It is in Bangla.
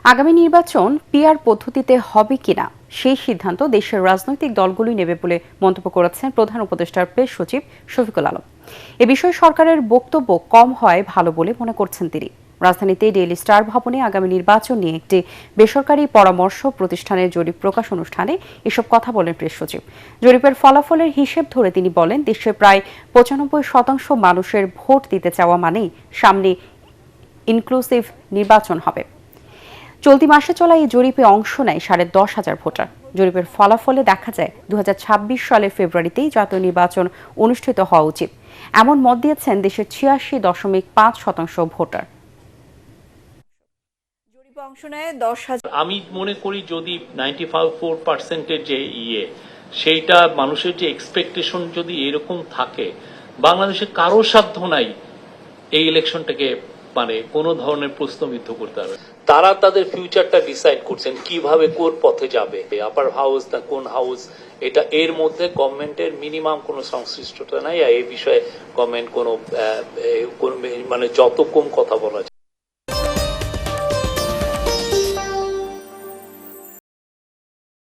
আগামী নির্বাচন পিআর পদ্ধতিতে হবে কিনা সেই সিদ্ধান্ত দেশের রাজনৈতিক দলগুলোই নেবে বলে মন্তব্য করেছেন প্রধান উপদেষ্টার প্রেস সচিব শফিকুল আলম। এ বিষয়ে সরকারের বক্তব্য কম হয় ভালো বলে মনে করছেন তিনি। রাজধানীতে ডেইলি স্টার ভবনে আগামী নির্বাচন নিয়ে একটি বেসরকারি পরামর্শ প্রতিষ্ঠানের জরিপ প্রকাশ অনুষ্ঠানে এসব কথা বলেন প্রেস সচিব। জরিপের ফলাফলের হিসেব ধরে তিনি বলেন, দেশের প্রায় ৯৫% মানুষের ভোট দিতে চাওয়া মানেই সামনে ইনক্লুসিভ নির্বাচন হবে। চলতি মাসে চলা এই জরিপে অংশ নেয় ১০,৫০০ ভোটার। জরিপের ফলাফলে দেখা যায় ২০২৬ সালের ফেব্রুয়ারিতেই জাতীয় নির্বাচন অনুষ্ঠিত হওয়া উচিত, এমন মত দিয়েছেন দেশের ৮৬.৫% ভোটার। আমি মনে করি যদি 94% যে সেইটা মানুষের যে এক্সপেকটেশন যদি এরকম থাকে, বাংলাদেশে কারো সাধ্য নাই এই ইলেকশনটাকে মানে কোন ধরনের প্রশ্নবিদ্ধ করতে হবে। তারা তাদের ফিউচারটা ডিসাইড করছেন কিভাবে কোন পথে যাবে, আপার হাউস না কোন হাউস, এটা এর মধ্যে গভর্নমেন্টের মিনিমাম কোনো সংশ্লিষ্টতা নাই। এই বিষয়ে গভর্নমেন্ট কোনো মানে যত কম কথা বলা যায়।